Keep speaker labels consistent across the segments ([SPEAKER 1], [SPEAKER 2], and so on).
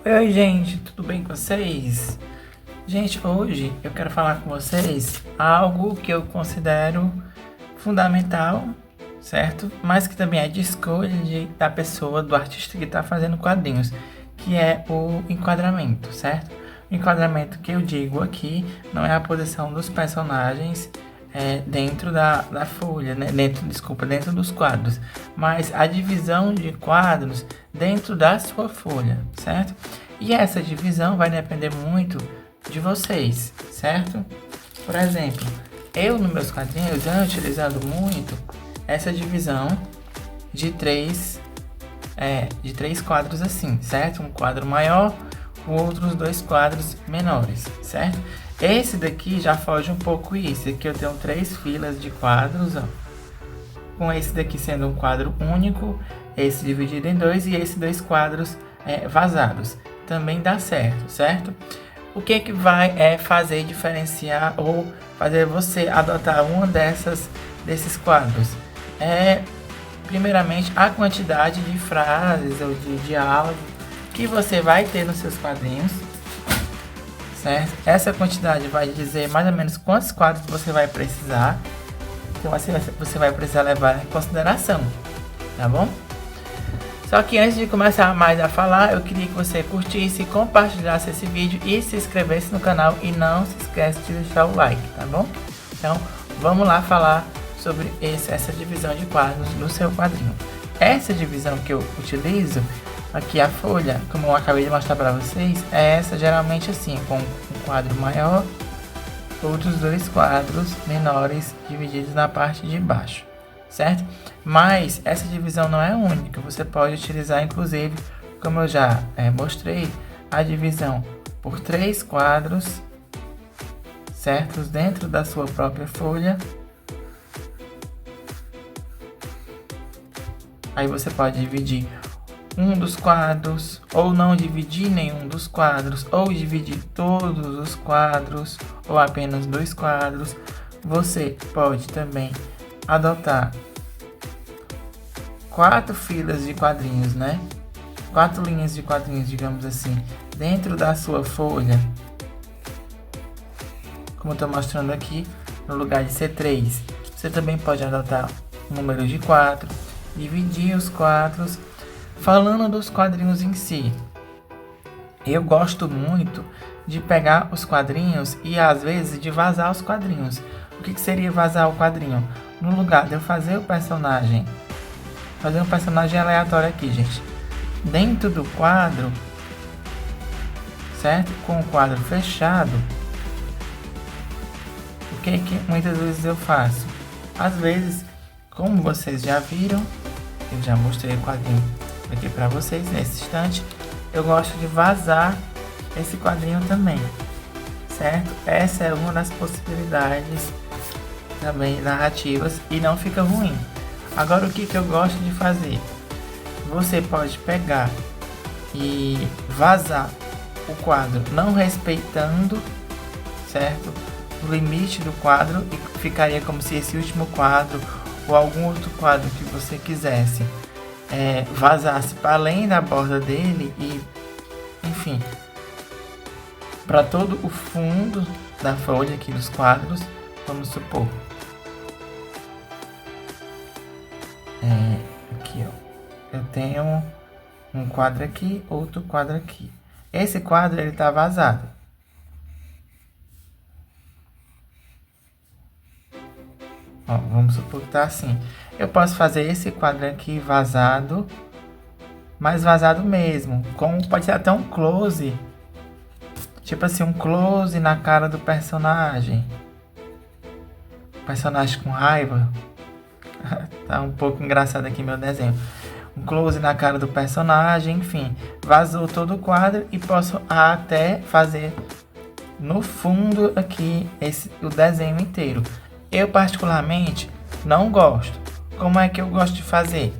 [SPEAKER 1] Oi, gente, tudo bem com vocês? Gente, hoje eu quero falar com vocês algo que eu considero fundamental, certo? Mas que também é de escolha da pessoa, do artista que está fazendo quadrinhos, que é o enquadramento, certo? O enquadramento que eu digo aqui não é a posição dos personagens dentro da folha, né? Dentro dos quadros, mas a divisão de quadros dentro da sua folha, certo? E essa divisão vai depender muito de vocês, certo? Por exemplo, eu nos meus quadrinhos ando utilizando muito essa divisão de três quadros assim, certo? Um quadro maior, outros dois quadros menores, certo? Esse daqui já foge um pouco isso. Aqui eu tenho 3 filas de quadros, ó. Com esse daqui sendo um quadro único, esse dividido em 2 e esses 2 quadros vazados. Também dá certo, certo? O que vai fazer diferenciar ou fazer você adotar uma desses quadros? Primeiramente, a quantidade de frases ou de diálogo que você vai ter nos seus quadrinhos, certo? Essa quantidade vai dizer mais ou menos quantos quadros você vai precisar, então você vai precisar levar em consideração, tá bom? Só que antes de começar mais a falar, eu queria que você curtisse, compartilhasse esse vídeo e se inscrevesse no canal e não se esquece de deixar o like, tá bom? Então, vamos lá falar sobre essa divisão de quadros no seu quadrinho. Essa divisão que eu utilizo, aqui a folha, como eu acabei de mostrar para vocês, é essa geralmente assim, com um quadro maior, outros 2 quadros menores divididos na parte de baixo, certo? Mas essa divisão não é única, você pode utilizar inclusive, como eu já mostrei, a divisão por 3 quadros certos dentro da sua própria folha. Aí você pode dividir um dos quadros, ou não dividir nenhum dos quadros, ou dividir todos os quadros, ou apenas 2 quadros. Você pode também adotar 4 filas de quadrinhos, né? 4 linhas de quadrinhos, digamos assim, dentro da sua folha. Como eu estou mostrando aqui, no lugar de ser 3, você também pode adotar um número de 4, dividir os quadros. Falando dos quadrinhos em si, eu gosto muito de pegar os quadrinhos e às vezes de vazar os quadrinhos. O que seria vazar o quadrinho? No lugar de eu fazer um personagem aleatório aqui, gente, dentro do quadro, certo? Com o quadro fechado, o que muitas vezes eu faço? Às vezes, como vocês já viram, eu já mostrei o quadrinho aqui para vocês nesse instante, eu gosto de vazar esse quadrinho também, certo? Essa é uma das possibilidades também narrativas e não fica ruim. Agora, o que eu gosto de fazer? Você pode pegar e vazar o quadro não respeitando, certo, o limite do quadro, e ficaria como se esse último quadro ou algum outro quadro que você quisesse vazasse para além da borda dele e, enfim, para todo o fundo da folha aqui dos quadros. Vamos supor, aqui ó, eu tenho um quadro aqui, outro quadro aqui. Esse quadro ele tá vazado. Ó, vamos supor que tá assim. Eu posso fazer esse quadro aqui vazado, mas vazado mesmo, pode ser até um close, tipo assim, um close na cara do personagem. Personagem com raiva. Tá um pouco engraçado aqui meu desenho. Um close na cara do personagem, enfim, vazou todo o quadro e posso até fazer no fundo aqui o desenho inteiro. Eu particularmente não gosto. Como é que eu gosto de fazer?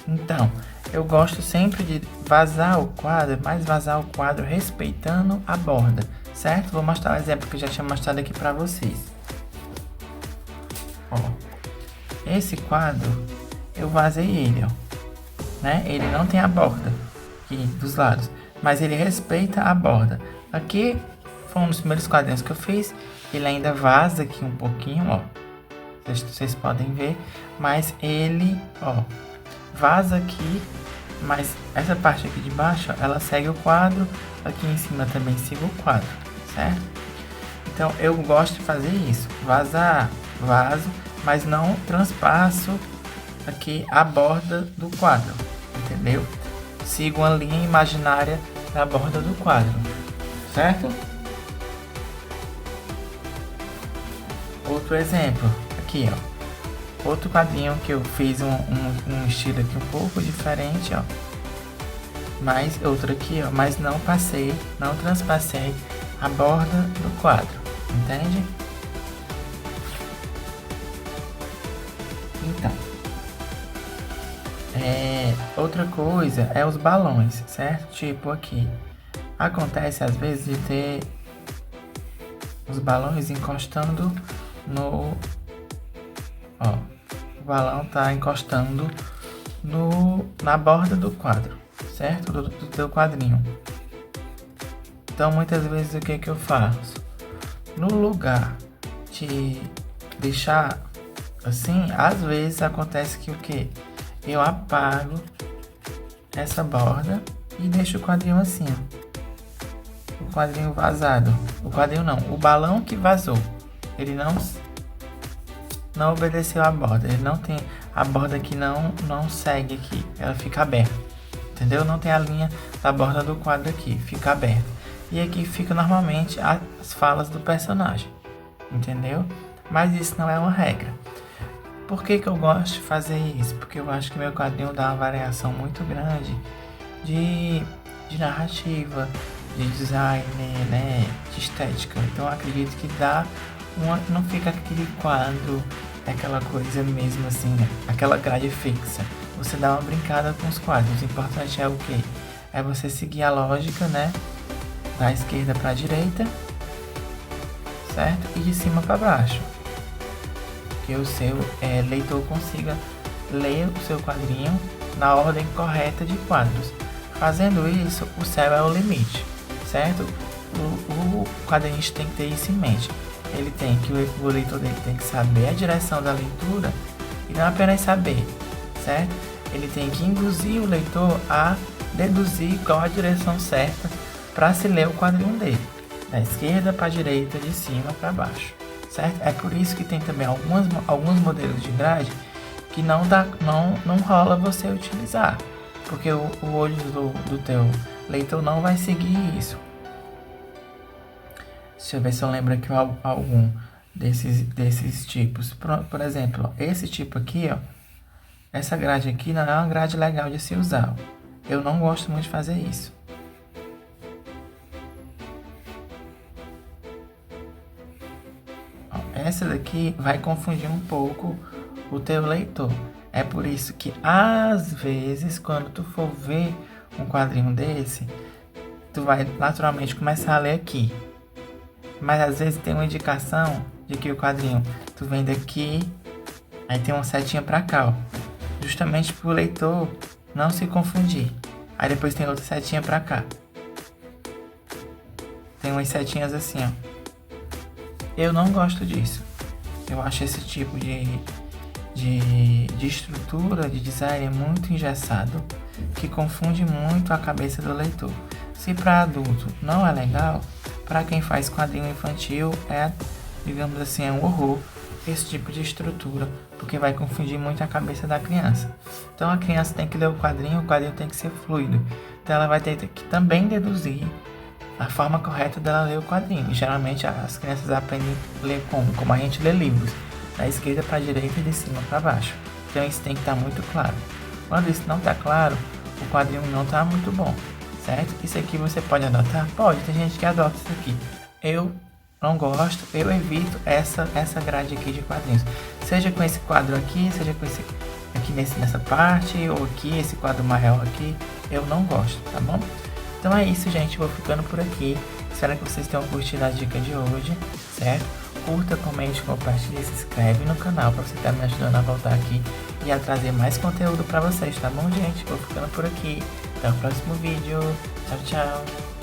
[SPEAKER 1] Então, eu gosto sempre de vazar o quadro, mas vazar o quadro respeitando a borda, certo? Vou mostrar o exemplo que eu já tinha mostrado aqui para vocês. Ó, esse quadro eu vazei ele, ó. né? Ele não tem a borda aqui dos lados, mas ele respeita a borda. Aqui foi um dos primeiros quadrinhos que eu fiz. Ele ainda vaza aqui um pouquinho, ó. Vocês podem ver, mas ele, ó, vaza aqui, mas essa parte aqui de baixo, ó, ela segue o quadro, aqui em cima também siga o quadro, certo? Então eu gosto de fazer isso, vazar, vaso, mas não transpasso aqui a borda do quadro, entendeu? Sigo uma linha imaginária da borda do quadro, certo? Outro exemplo, aqui ó, outro quadrinho que eu fiz um estilo aqui um pouco diferente, ó, mas outro aqui ó, mas não passei, não transpassei a borda do quadro, entende? Então, outra coisa é os balões, certo? Tipo aqui, acontece às vezes de ter os balões encostando no, ó, o balão tá encostando na borda do quadro, certo? Do teu quadrinho. Então muitas vezes o que eu faço? No lugar de deixar assim, às vezes acontece que o que? Eu apago essa borda e deixo o quadrinho assim, ó. O quadrinho vazado. O quadrinho não, o balão que vazou. Ele não obedeceu a borda. Ele não tem a borda que não segue aqui. Ela fica aberta. Entendeu? Não tem a linha da borda do quadro aqui, fica aberta. E aqui fica normalmente as falas do personagem. Entendeu? Mas isso não é uma regra. Por que eu gosto de fazer isso? Porque eu acho que meu quadrinho dá uma variação muito grande de narrativa, de design, né, de estética. Então eu acredito que dá não fica aquele quadro, aquela coisa mesmo assim, né? Aquela grade fixa. Você dá uma brincada com os quadros. O importante é o quê? É você seguir a lógica, né, da esquerda para a direita, certo? E de cima para baixo. Que o seu leitor consiga ler o seu quadrinho na ordem correta de quadros. Fazendo isso, o céu é o limite, certo? O quadrinista tem que ter isso em mente. Ele tem que, o leitor dele tem que saber a direção da leitura e não apenas saber, certo? Ele tem que induzir o leitor a deduzir qual a direção certa para se ler o quadrinho dele, da esquerda para a direita, de cima para baixo. Certo? É por isso que tem também alguns modelos de grade que não rola você utilizar, porque o olho do teu leitor não vai seguir isso. Deixa eu ver se eu lembro aqui algum desses tipos. Por exemplo, ó, esse tipo aqui, ó, essa grade aqui não é uma grade legal de se usar. Eu não gosto muito de fazer isso. Essa daqui vai confundir um pouco o teu leitor. É por isso que às vezes, quando tu for ver um quadrinho desse, tu vai naturalmente começar a ler aqui. Mas às vezes tem uma indicação de que o quadrinho, tu vem daqui, aí tem uma setinha pra cá, ó. Justamente pro leitor não se confundir. Aí depois tem outra setinha pra cá. Tem umas setinhas assim, ó. Eu não gosto disso. Eu acho esse tipo de estrutura, de design muito engessado, que confunde muito a cabeça do leitor. Se para adulto não é legal, para quem faz quadrinho infantil digamos assim, é um horror esse tipo de estrutura, porque vai confundir muito a cabeça da criança. Então a criança tem que ler o quadrinho tem que ser fluido. Então ela vai ter que também deduzir a forma correta dela ler o quadrinho. Geralmente as crianças aprendem a ler como a gente lê livros, da esquerda para a direita e de cima para baixo. Então isso tem que estar muito claro. Quando isso não está claro, o quadrinho não está muito bom, certo? Isso aqui você pode adotar? Pode, tem gente que adota isso aqui. Eu não gosto, eu evito essa grade aqui de quadrinhos. Seja com esse quadro aqui, seja com esse aqui nessa parte, ou aqui, esse quadro maior aqui, eu não gosto, tá bom? Então é isso, gente. Vou ficando por aqui. Espero que vocês tenham curtido a dica de hoje, certo? Curta, comente, compartilhe e se inscreve no canal para você estar me ajudando a voltar aqui e a trazer mais conteúdo para vocês, tá bom, gente? Vou ficando por aqui. Até o próximo vídeo. Tchau, tchau.